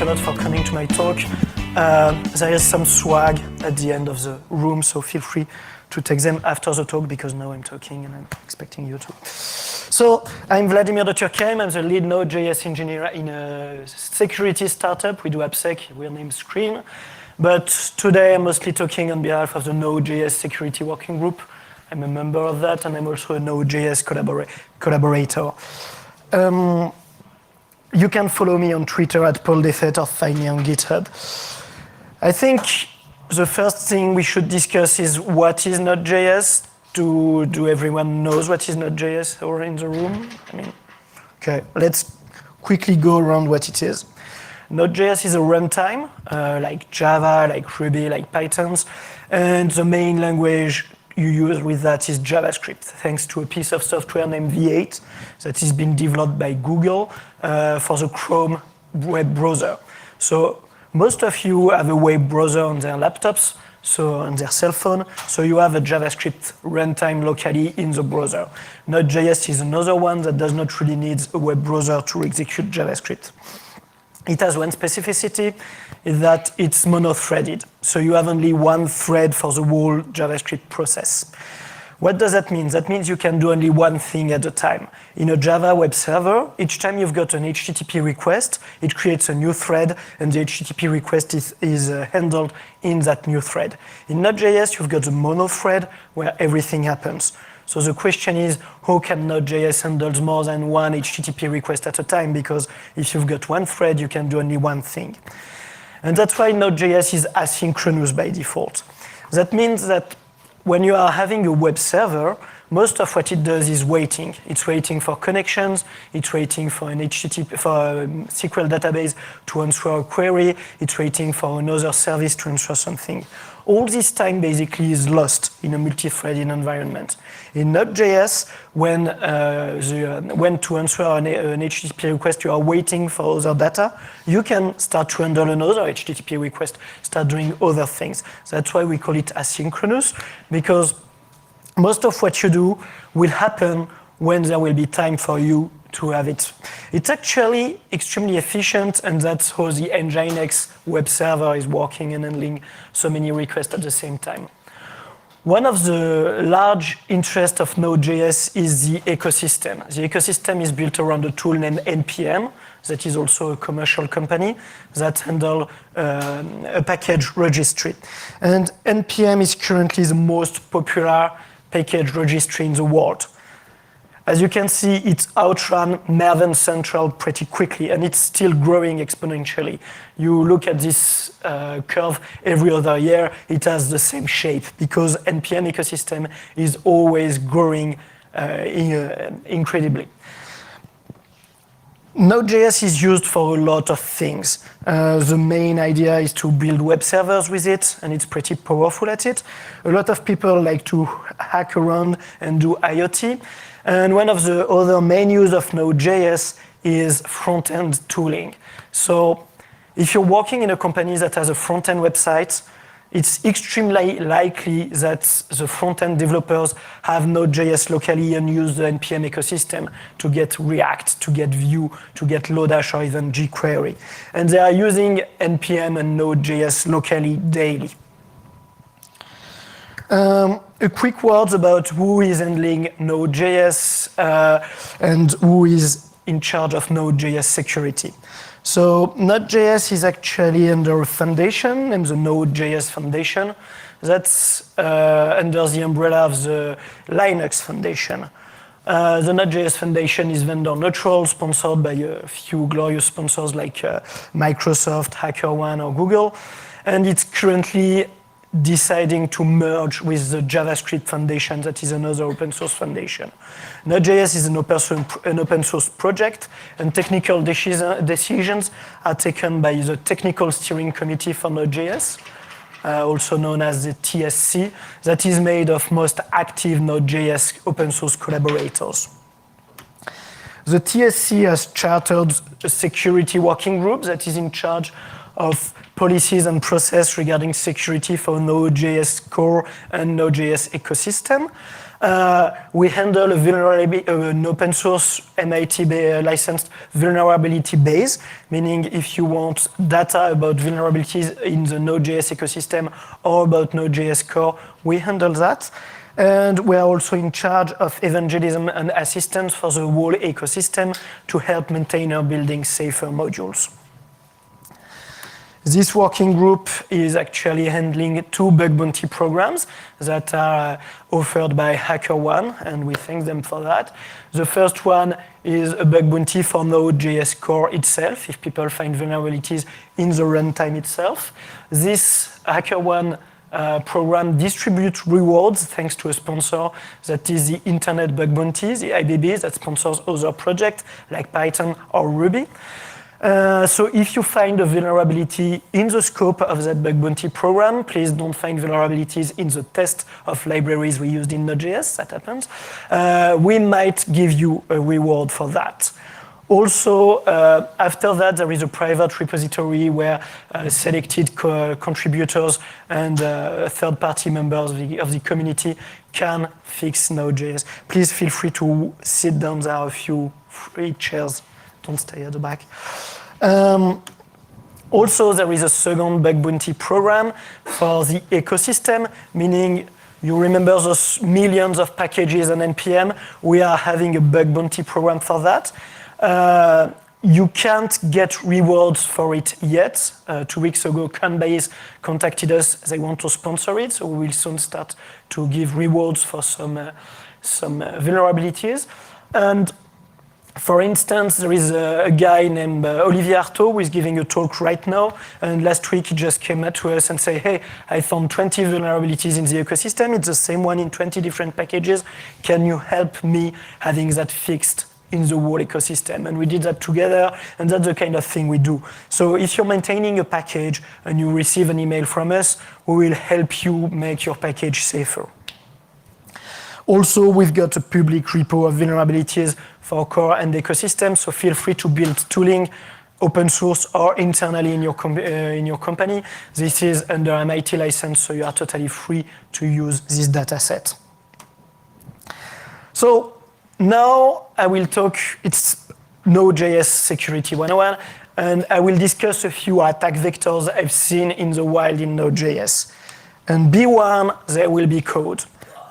lot for coming to my talk. There is some swag at the end of the room, so feel free to take them after the talk, because now I'm talking and I'm expecting you to. So I'm Vladimir Turkheim. I'm the lead Node.js engineer in a security startup. We do AppSec. We're named Screen. But today I'm mostly talking on behalf of the Node.js security working group. I'm a member of that, and I'm also a Node.js collaborator. You can follow me on Twitter at Paul Defet or find me on GitHub. I think the first thing we should discuss is what is Node.js. Do everyone knows what is Node.js or in the room? Okay, let's quickly go around what it is. Node.js is a runtime, like Java, like Ruby, like Python, and the main language you use with that is JavaScript, thanks to a piece of software named V8 that is being developed by Google for the Chrome web browser. So most of you have a web browser on their laptops, so on their cell phone, so you have a JavaScript runtime locally in the browser. Node.js is another one that does not really need a web browser to execute JavaScript. It has one specificity, is that it's mono-threaded. So you have only one thread for the whole JavaScript process. What does that mean? That means you can do only one thing at a time. In a Java web server, each time you've got an HTTP request, it creates a new thread, and the HTTP request is handled in that new thread. In Node.js, you've got a mono-thread where everything happens. So the question is, how can Node.js handle more than one HTTP request at a time? Because if you've got one thread, you can do only one thing. And that's why Node.js is asynchronous by default. That means that when you are having a web server, most of what it does is waiting. It's waiting for connections, it's waiting for an HTTP, for a SQL database to answer a query, it's waiting for another service to answer something. All this time basically is lost in a multi-threaded environment. In Node.js, when to answer an HTTP request, you are waiting for other data, you can start to handle another HTTP request, start doing other things. That's why we call it asynchronous, because most of what you do will happen when there will be time for you to have it. It's actually extremely efficient, and that's how the Nginx web server is working and handling so many requests at the same time. One of the large interests of Node.js is the ecosystem. The ecosystem is built around a tool named NPM, that is also a commercial company that handles a package registry. And NPM is currently the most popular package registry in the world. As you can see, it's outrun Maven Central pretty quickly, and it's still growing exponentially. You look at this curve every other year, it has the same shape, because NPM ecosystem is always growing incredibly. Node.js is used for a lot of things. The main idea is to build web servers with it, and it's pretty powerful at it. A lot of people like to hack around and do IoT. And one of the other main use of Node.js is front-end tooling. So if you're working in a company that has a front-end website, it's extremely likely that the front-end developers have Node.js locally and use the NPM ecosystem to get React, to get Vue, to get Lodash, or even jQuery. And they are using NPM and Node.js locally daily. A quick word about who is handling Node.js and who is in charge of Node.js security. So Node.js is actually under a foundation named the Node.js Foundation. That's under the umbrella of the Linux Foundation. The Node.js Foundation is vendor neutral, sponsored by a few glorious sponsors like Microsoft, HackerOne, or Google. And it's currently deciding to merge with the JavaScript Foundation, that is another open source foundation. Node.js is an open source project, and technical decisions are taken by the Technical Steering Committee for Node.js, also known as the TSC, that is made of most active Node.js open source collaborators. The TSC has chartered a security working group that is in charge of policies and process regarding security for Node.js core and Node.js ecosystem. We handle an open source MIT licensed vulnerability base, meaning if you want data about vulnerabilities in the Node.js ecosystem or about Node.js core, we handle that. And we are also in charge of evangelism and assistance for the whole ecosystem to help maintainers building safer modules. This working group is actually handling 2 bug bounty programs that are offered by HackerOne, and we thank them for that. The first one is a bug bounty for Node.js core itself, if people find vulnerabilities in the runtime itself. This HackerOne program distributes rewards thanks to a sponsor that is the Internet Bug Bounty, the IBB, that sponsors other projects like Python or Ruby. So if you find a vulnerability in the scope of that bug bounty program, please don't find vulnerabilities in the test of libraries we used in Node.js, that happens. We might give you a reward for that. Also, after that, there is a private repository where selected contributors and third-party members of the community can fix Node.js. Please feel free to sit down. There are a few free chairs. Don't stay at the back. Also, there is a second bug bounty program for the ecosystem, meaning you remember those millions of packages on NPM. We are having a bug bounty program for that. You can't get rewards for it yet. 2 weeks ago, Coinbase contacted us. They want to sponsor it, so we will soon start to give rewards for some vulnerabilities. And for instance, there is a guy named Olivier Artaud who is giving a talk right now. And last week, he just came up to us and said, hey, I found 20 vulnerabilities in the ecosystem. It's the same one in 20 different packages. Can you help me having that fixed in the whole ecosystem? And we did that together, and that's the kind of thing we do. So if you're maintaining a package and you receive an email from us, we will help you make your package safer. Also, we've got a public repo of vulnerabilities for core and ecosystem, so feel free to build tooling, open source or internally in your company. This is under MIT license, so you are totally free to use this data set. So now I will talk, it's Node.js Security 101, and I will discuss a few attack vectors I've seen in the wild in Node.js. And B1, there will be code.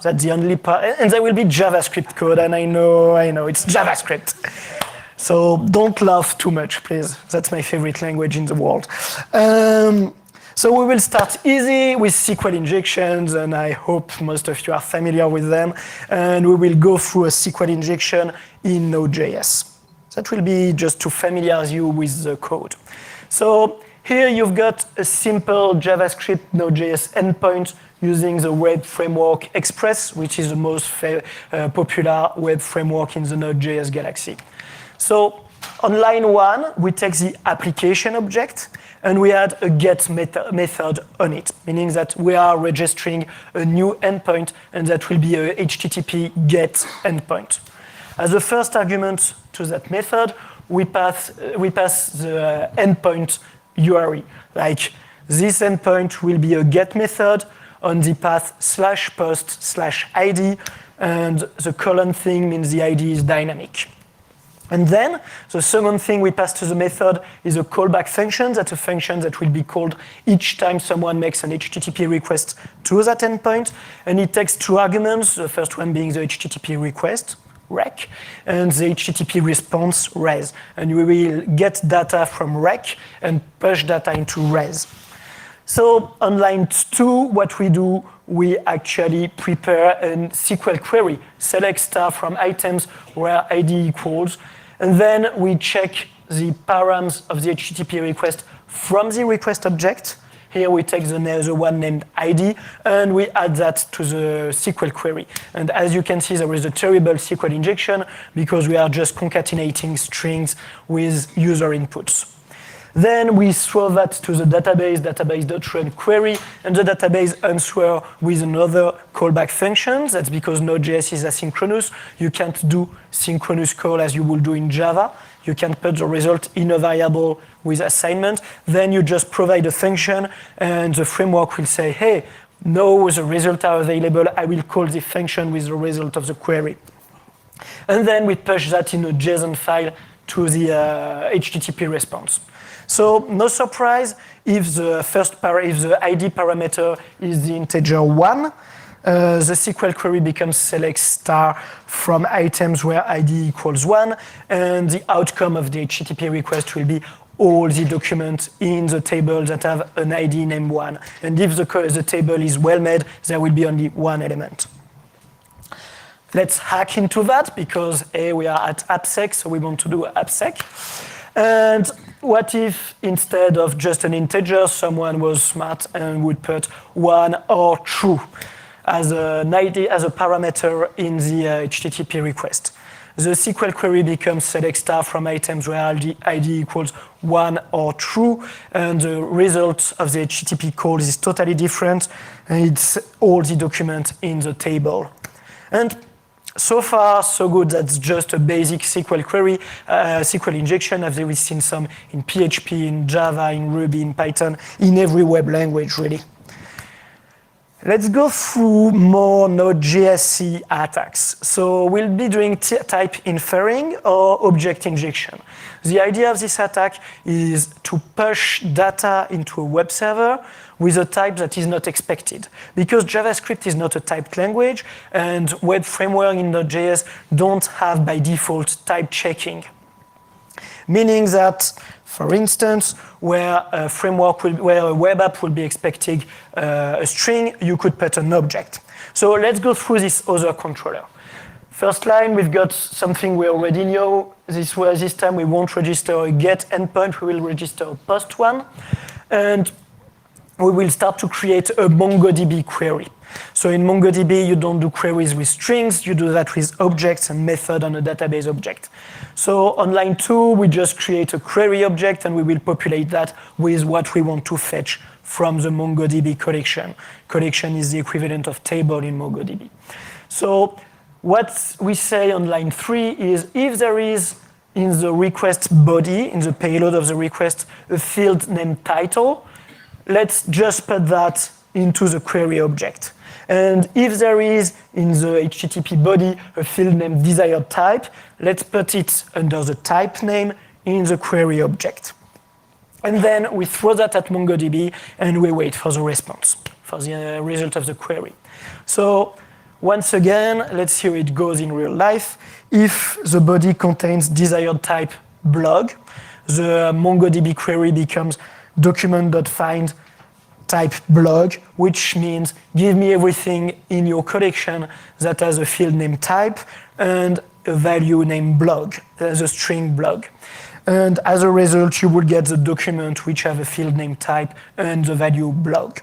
That's the only part, and there will be JavaScript code, and I know, it's JavaScript. So don't laugh too much, please. That's my favorite language in the world. So we will start easy with SQL injections, and I hope most of you are familiar with them. And we will go through a SQL injection in Node.js. That will be just to familiarize you with the code. So here you've got a simple JavaScript Node.js endpoint using the web framework Express, which is the most popular web framework in the Node.js galaxy. So on line 1, we take the application object, and we add a get method on it, meaning that we are registering a new endpoint, and that will be a HTTP GET endpoint. As a first argument to that method, we pass the endpoint URI. Like this endpoint will be a GET method on the path /post/ID, and the colon thing means the ID is dynamic. And then the second thing we pass to the method is a callback function. That's a function that will be called each time someone makes an HTTP request to that endpoint. And it takes 2 arguments, the first one being the HTTP request, rec, and the HTTP response, res. And we will get data from rec and push data into res. So on line 2, what we do, we actually prepare a SQL query, select star from items where ID equals, and then we check the params of the HTTP request from the request object. Here we take the one named ID, and we add that to the SQL query. And as you can see, there is a terrible SQL injection because we are just concatenating strings with user inputs. Then we throw that to the database.run query, and the database answers with another callback function. That's because Node.js is asynchronous. You can't do synchronous call as you would do in Java. You can put the result in a variable with assignment. Then you just provide a function, and the framework will say, hey, now the results are available. I will call the function with the result of the query. And then we push that in a JSON file to the HTTP response. So no surprise if the ID parameter is the integer 1, the SQL query becomes select star from items where ID equals 1, and the outcome of the HTTP request will be all the documents in the table that have an ID named 1. And if the table is well made, there will be only one element. Let's hack into that because we are at AppSec, so we want to do AppSec. And what if instead of just an integer, someone was smart and would put 1 or true as an ID, as a parameter in the HTTP request? The SQL query becomes select star from items where ID equals 1 or true, and the result of the HTTP call is totally different, and it's all the documents in the table. And so far, so good. That's just a basic SQL query, SQL injection, as we've seen some in PHP, in Java, in Ruby, in Python, in every web language, really. Let's go through more Node.js attacks. So we'll be doing type inferring or object injection. The idea of this attack is to push data into a web server with a type that is not expected. Because JavaScript is not a typed language, and web framework in Node.js don't have by default type checking. Meaning that, for instance, where a web app will be expecting a string, you could put an object. So let's go through this other controller. First line, we've got something we already know. This time we won't register a get endpoint, we will register a post one. And we will start to create a MongoDB query. So in MongoDB, you don't do queries with strings, you do that with objects and method on a database object. So on line 2, we just create a query object and we will populate that with what we want to fetch from the MongoDB collection. Collection is the equivalent of table in MongoDB. So what we say on line 3 is if there is in the request body, in the payload of the request, a field named title, let's just put that into the query object. And if there is in the HTTP body a field named desired type, let's put it under the type name in the query object. And then we throw that at MongoDB and we wait for the response, for the result of the query. So once again, let's see how it goes in real life. If the body contains desired type blog, the MongoDB query becomes document.find type blog, which means give me everything in your collection that has a field name type and a value named blog, the string blog. And as a result, you will get the document which have a field name type and the value blog.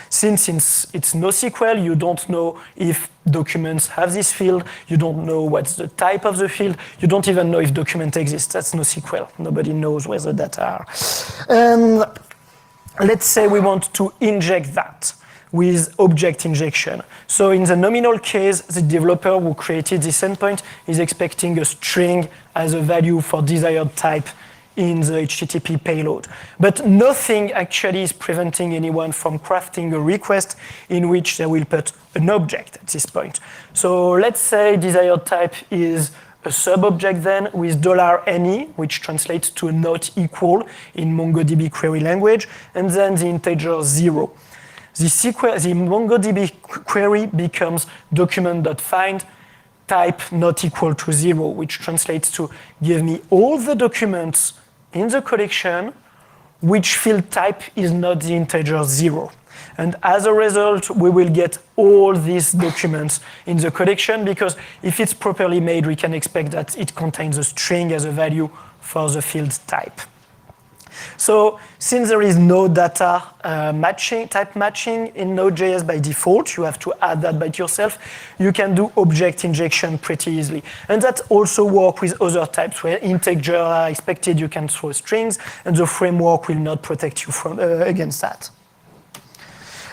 Since it's NoSQL, you don't know if documents have this field, you don't know what's the type of the field, you don't even know if document exists. That's NoSQL. Nobody knows where the data are. And let's say we want to inject that with object injection. So in the nominal case, the developer who created this endpoint is expecting a string as a value for desired type in the HTTP payload. But nothing actually is preventing anyone from crafting a request in which they will put an object at this point. So let's say desired type is a sub-object then with $NE, which translates to a not equal in MongoDB query language, and then the integer 0. The MongoDB query becomes document.find type not equal to 0, which translates to give me all the documents in the collection which field type is not the integer 0. And as a result, we will get all these documents in the collection because if it's properly made, we can expect that it contains a string as a value for the field type. So since there is no data type matching in Node.js by default, you have to add that by yourself, you can do object injection pretty easily. And that also works with other types where integers are expected, you can throw strings, and the framework will not protect you from, against that.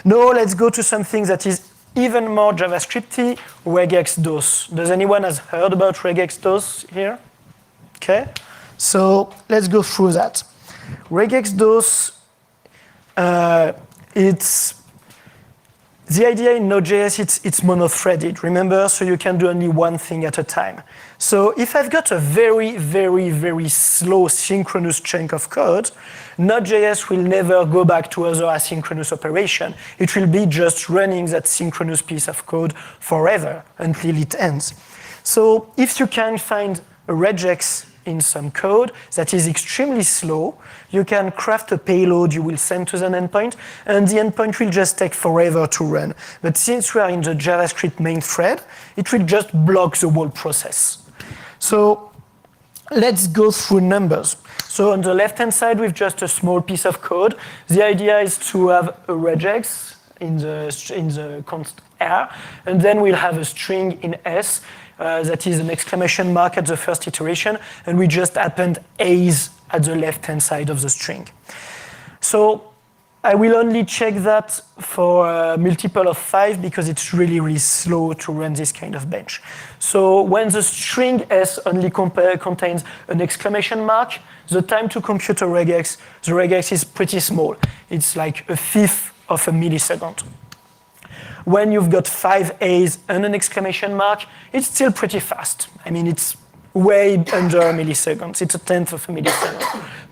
Now let's go to something that is even more JavaScripty, regex DOS. Does anyone has heard about regex DOS here? Okay, so let's go through that. Regex DOS, it's the idea in Node.js, it's mono-threaded, remember? So you can do only one thing at a time. So if I've got a very, very, very slow synchronous chunk of code, Node.js will never go back to other asynchronous operation. It will be just running that synchronous piece of code forever until it ends. So if you can find a regex in some code that is extremely slow, you can craft a payload you will send to the endpoint, and the endpoint will just take forever to run. But since we are in the JavaScript main thread, it will just block the whole process. So let's go through numbers. So on the left-hand side, with just a small piece of code, the idea is to have a regex in the const R, and then we'll have a string in S that is an exclamation mark at the first iteration, and we just append A's at the left-hand side of the string. So I will only check that for a multiple of 5 because it's really, really slow to run this kind of bench. So when the string S only contains an exclamation mark, the time to compute a regex, the regex is pretty small. It's like 1/5 of a millisecond. When you've got 5 A's and an exclamation mark, it's still pretty fast. I mean, it's way under a millisecond. It's 1/10 of a millisecond.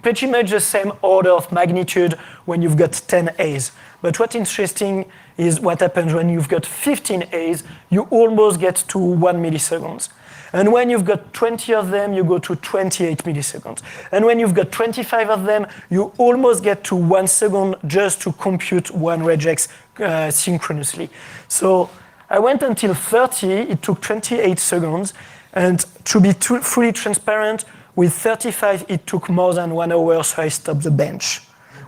Pretty much the same order of magnitude when you've got 10 A's. But what's interesting is what happens when you've got 15 A's, you almost get to 1 millisecond. And when you've got 20 of them, you go to 28 milliseconds. And when you've got 25 of them, you almost get to 1 second just to compute one regex synchronously. So I went until 30, it took 28 seconds. And to be fully transparent, with 35, it took more than 1 hour, so I stopped the bench.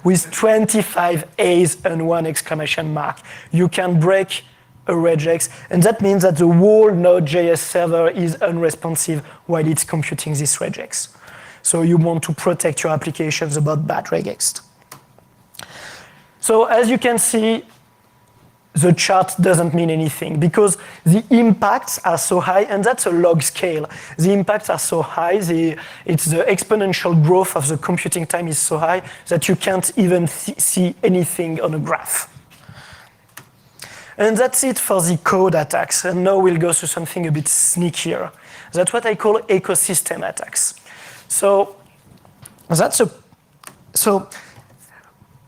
With 25 A's and 1 exclamation mark, you can break a regex, and that means that the whole Node.js server is unresponsive while it's computing this regex. So you want to protect your applications about bad regex. So as you can see, the chart doesn't mean anything because the impacts are so high, and that's a log scale. The impacts are so high, it's the exponential growth of the computing time is so high that you can't even see anything on a graph. And that's it for the code attacks. And now we'll go to something a bit sneakier. That's what I call ecosystem attacks. So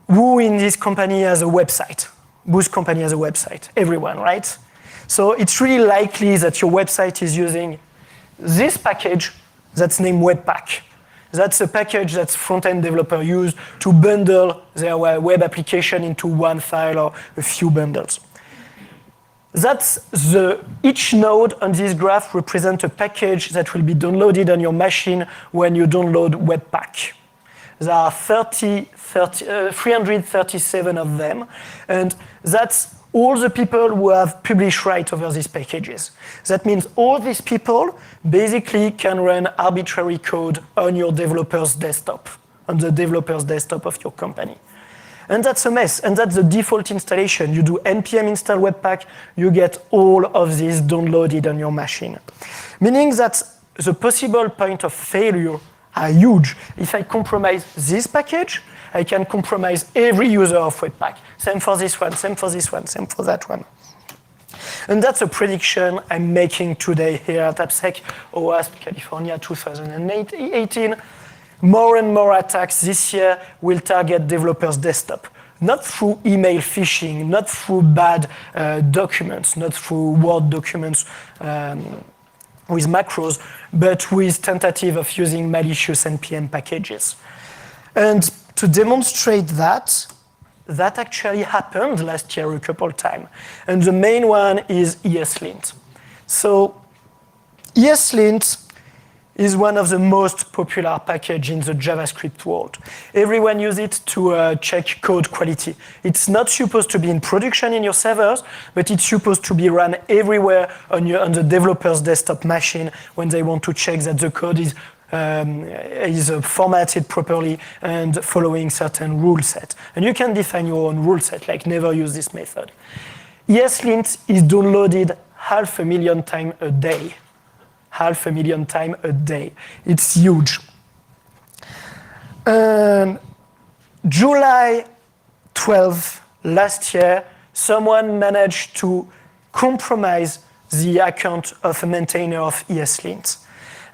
who in this company has a website? Whose company has a website? Everyone, right? So it's really likely that your website is using this package that's named Webpack. That's a package that front-end developer use to bundle their web application into one file or a few bundles. Each node on this graph represents a package that will be downloaded on your machine when you download Webpack. There are 337 of them, and that's all the people who have published right over these packages. That means all these people basically can run arbitrary code on your developer's desktop, on the developer's desktop of your company. And that's a mess, and that's the default installation. You do NPM install Webpack, you get all of this downloaded on your machine. Meaning that the possible point of failure are huge. If I compromise this package, I can compromise every user of Webpack. Same for this one, same for this one, same for that one. And that's a prediction I'm making today here at AppSec, OWASP, California, 2018. More and more attacks this year will target developers' desktop. Not through email phishing, not through bad documents, not through Word documents with macros, but with tentative of using malicious NPM packages. And to demonstrate that actually happened last year a couple of times. And the main one is ESLint. So ESLint is one of the most popular packages in the JavaScript world. Everyone uses it to check code quality. It's not supposed to be in production in your servers, but it's supposed to be run everywhere on the developer's desktop machine when they want to check that the code is formatted properly and following certain rule set. And you can define your own rule set, like never use this method. ESLint is downloaded 500,000 times a day. 500,000 times a day. It's huge. July 12 last year, someone managed to compromise the account of a maintainer of ESLint.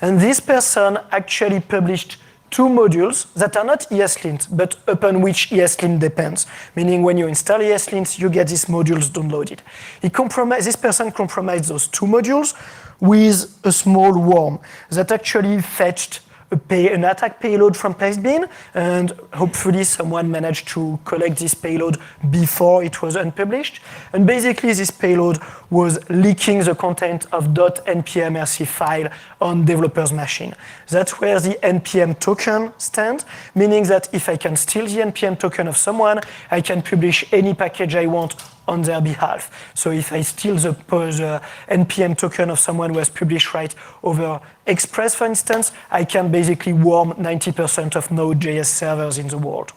And this person actually published 2 modules that are not ESLint, but upon which ESLint depends. Meaning when you install ESLint, you get these modules downloaded. This person compromised those 2 modules with a small worm that actually fetched an attack payload from Pastebin, and hopefully someone managed to collect this payload before it was unpublished. And basically this payload was leaking the content of .npm-rc file on developer's machine. That's where the NPM token stands, meaning that if I can steal the NPM token of someone, I can publish any package I want on their behalf. So if I steal the NPM token of someone who has published right over Express, for instance, I can basically worm 90% of Node.js servers in the world.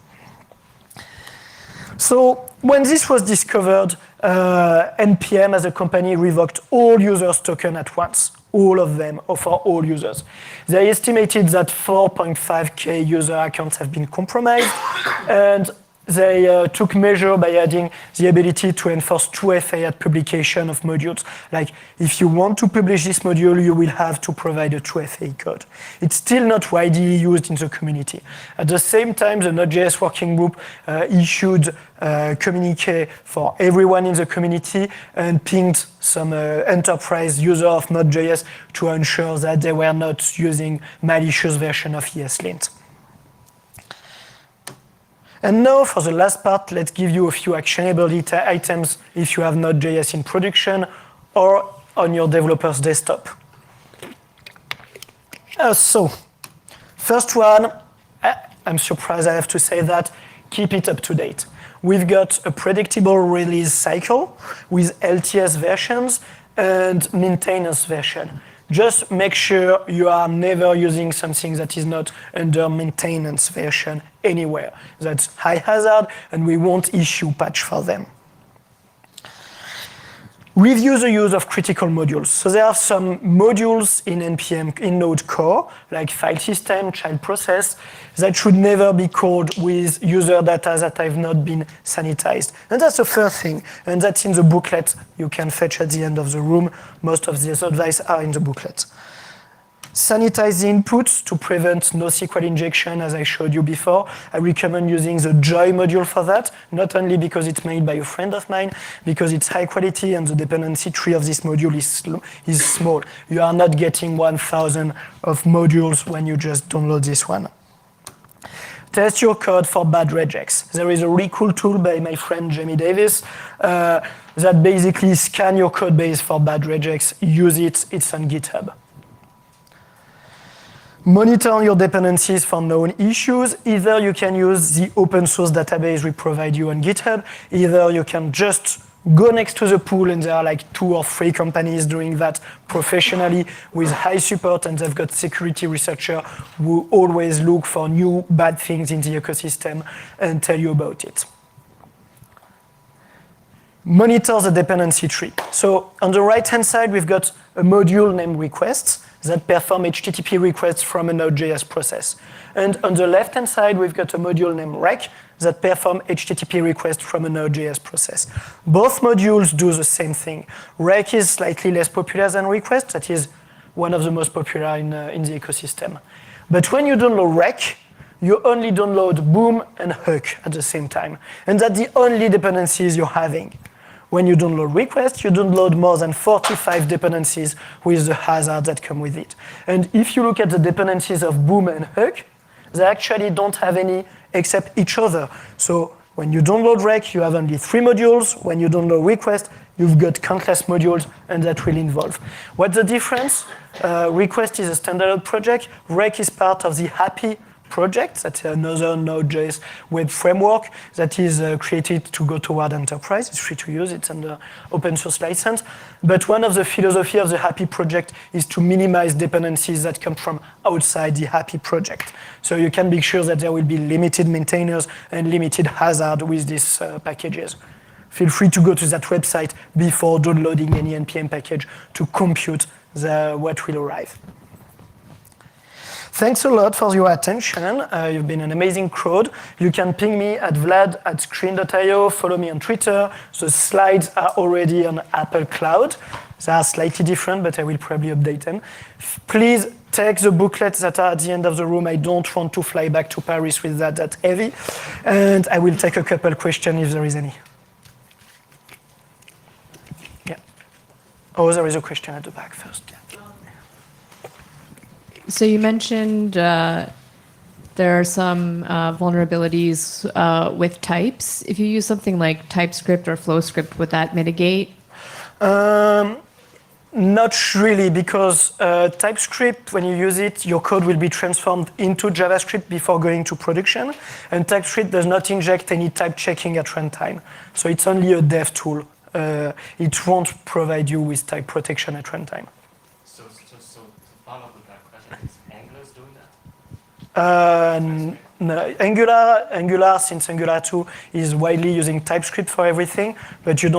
So when this was discovered, NPM as a company revoked all users' tokens at once, all of them, for all users. They estimated that 4.5K user accounts have been compromised, and they took measure by adding the ability to enforce 2FA at publication of modules. Like, if you want to publish this module, you will have to provide a 2FA code. It's still not widely used in the community. At the same time, the Node.js working group issued a communique for everyone in the community and pinged some enterprise user of Node.js to ensure that they were not using malicious version of ESLint. And now for the last part, let's give you a few actionable items if you have Node.js in production or on your developer's desktop. So, first one, I'm surprised I have to say that, keep it up to date. We've got a predictable release cycle with LTS versions and maintenance version. Just make sure you are never using something that is not under maintenance version anywhere. That's high hazard, and we won't issue patch for them. Review the use of critical modules. So there are some modules in NPM, in Node core, like file system, child process, that should never be called with user data that have not been sanitized. And that's the first thing. And that's in the booklet you can fetch at the end of the room. Most of these advice are in the booklet. Sanitize the inputs to prevent NoSQL injection, as I showed you before. I recommend using the Joy module for that, not only because it's made by a friend of mine, because it's high quality and the dependency tree of this module is small. You are not getting 1,000 of modules when you just download this one. Test your code for bad regex. There is a really cool tool by my friend Jamie Davis that basically scan your code base for bad regex. Use it, it's on GitHub. Monitor your dependencies for known issues. Either you can use the open source database we provide you on GitHub, either you can just go next to the pool, and there are like 2 or 3 companies doing that professionally with high support, and they've got security researchers who always look for new bad things in the ecosystem and tell you about it. Monitor the dependency tree. So on the right-hand side, we've got a module named requests that perform HTTP requests from a Node.js process. And on the left-hand side, we've got a module named rec that perform HTTP requests from a Node.js process. Both modules do the same thing. Rec is slightly less popular than request. That is one of the most popular in the ecosystem. But when you download rec, you only download boom and hook at the same time. And that's the only dependencies you're having. When you download request, you download more than 45 dependencies with the hazards that come with it. And if you look at the dependencies of boom and hook, they actually don't have any except each other. So when you download rec, you have only 3 modules. When you download request, you've got countless modules, and that will involve. What's the difference? Request is a standalone project. Rec is part of the Happy project. That's another Node.js web framework that is created to go toward enterprise. It's free to use. It's under open source license. But one of the philosophy of the Happy project is to minimize dependencies that come from outside the Happy project. So you can be sure that there will be limited maintainers and limited hazard with these packages. Feel free to go to that website before downloading any NPM package to compute what will arrive. Thanks a lot for your attention. You've been an amazing crowd. You can ping me at vlad@screen.io, follow me on Twitter. The slides are already on Apple Cloud. They are slightly different, but I will probably update them. Please take the booklets that are at the end of the room. I don't want to fly back to Paris with that heavy. And I will take a couple questions if there is any. Yeah. Oh, there is a question at the back first. Yeah. So you mentioned there are some vulnerabilities with types. If you use something like TypeScript or FlowScript, would that mitigate? Not really, because TypeScript, when you use it, your code will be transformed into JavaScript before going to production, and TypeScript does not inject any type checking at runtime. So it's only a dev tool. It won't provide you with type protection at runtime. So to follow up with that question, is Angular doing that? No, Angular, since Angular 2 is widely using TypeScript for everything, but you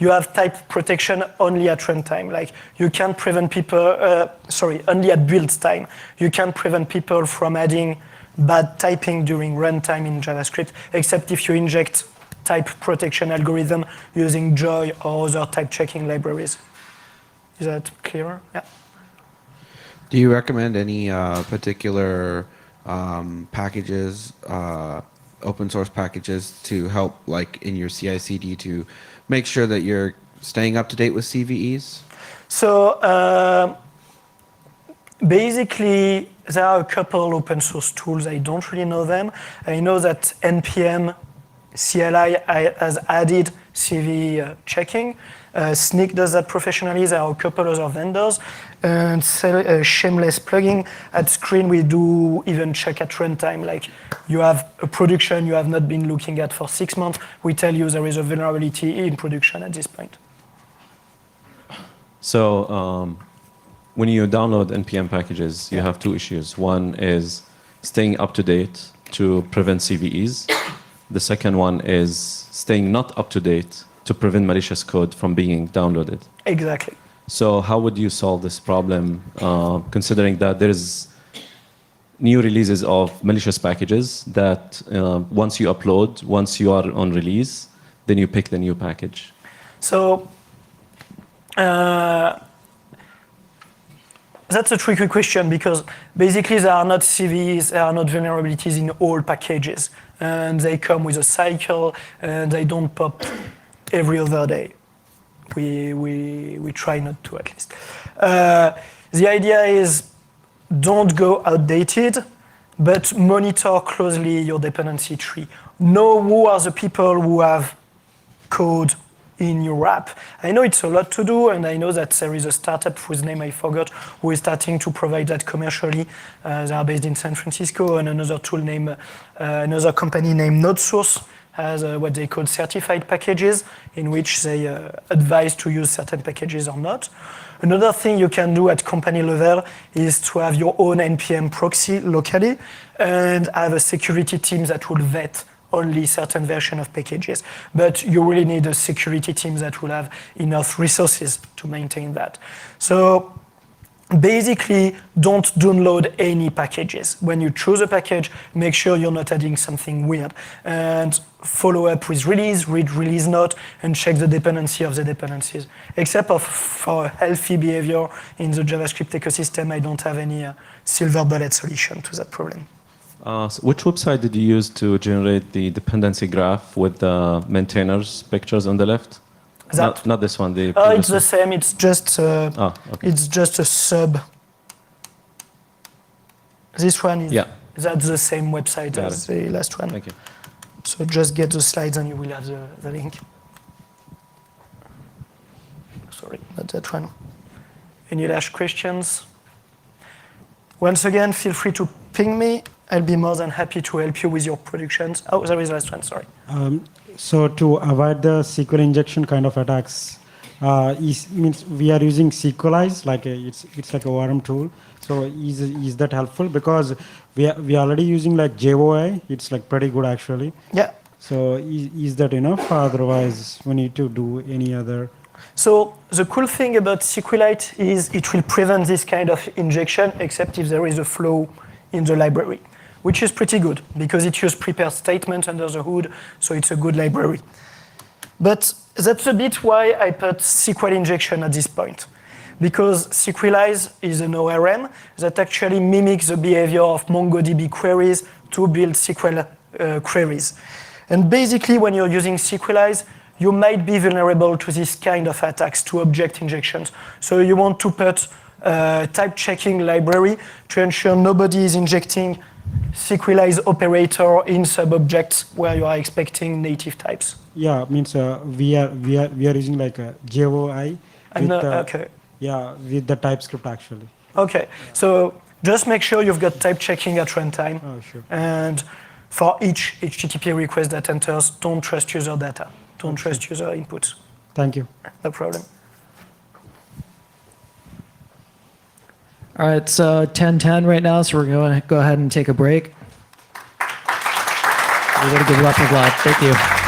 have type protection only at runtime. Like you can't prevent people, only at build time. You can't prevent people from adding bad typing during runtime in JavaScript, except if you inject type protection algorithm using Joy or other type checking libraries. Is that clearer? Yeah. Do you recommend any particular packages, open source packages to help, like in your CI/CD, to make sure that you're staying up to date with CVEs? So basically, there are a couple open source tools. I don't really know them. I know that NPM CLI has added CVE checking. Snyk does that professionally. There are a couple other vendors. And shameless plugging, at Screen we do even check at runtime. Like you have a production you have not been looking at for 6 months, we tell you there is a vulnerability in production at this point. So when you download NPM packages, you have two issues. One is staying up to date to prevent CVEs. The second one is staying not up to date to prevent malicious code from being downloaded. Exactly. So how would you solve this problem, considering that there is new releases of malicious packages that once you upload, once you are on release, then you pick the new package? So that's a tricky question, because basically there are not CVEs, there are not vulnerabilities in all packages. And they come with a cycle, and they don't pop every other day. We try not to, at least. The idea is don't go outdated, but monitor closely your dependency tree. Know who are the people who have code in your app. I know it's a lot to do, and I know that there is a startup whose name I forgot who is starting to provide that commercially. They are based in San Francisco, and another company named NodeSource has what they call certified packages, in which they advise to use certain packages or not. Another thing you can do at company level is to have your own NPM proxy locally and have a security team that will vet only certain version of packages. But you really need a security team that will have enough resources to maintain that. So basically, don't download any packages. When you choose a package, make sure you're not adding something weird. And follow up with release, read release note, and check the dependency of the dependencies. Except for healthy behavior in the JavaScript ecosystem, I don't have any silver bullet solution to that problem. So which website did you use to generate the dependency graph with the maintainers pictures on the left? Not this one. It's the same. It's just okay. It's just a sub. This one is that's the same website as the last one. Thank you. So just get the slides and you will have the link. sorry, not that one. Any last questions? Once again, feel free to ping me. I'll be more than happy to help you with your productions. Oh, there is the last one, sorry. So to avoid the SQL injection kind of attacks, means we are using SQLize, like it's like a ORM tool. So is that helpful? Because we are already using like JOI. It's like pretty good actually. Yeah. So is that enough? Otherwise, we need to do any other. So the cool thing about SQLite is it will prevent this kind of injection, except if there is a flaw in the library, which is pretty good because it uses prepared statements under the hood, so it's a good library. But that's a bit why I put SQL injection at this point, because SQLize is an ORM that actually mimics the behavior of MongoDB queries to build SQL queries. And basically, when you're using SQLize, you might be vulnerable to this kind of attacks, to object injections. So you want to put a type checking library to ensure nobody is injecting SQLize operator in sub-objects where you are expecting native types. Yeah, means we are using like a JOI. Okay. Yeah, with the TypeScript actually. Okay, so just make sure you've got type checking at runtime. Oh, sure. And for each HTTP request that enters, don't trust user data. Don't trust user inputs. Thank you. No problem. All right, it's 10:10 right now, so we're going to go ahead and take a break. We're going to give it up a lot. Thank you.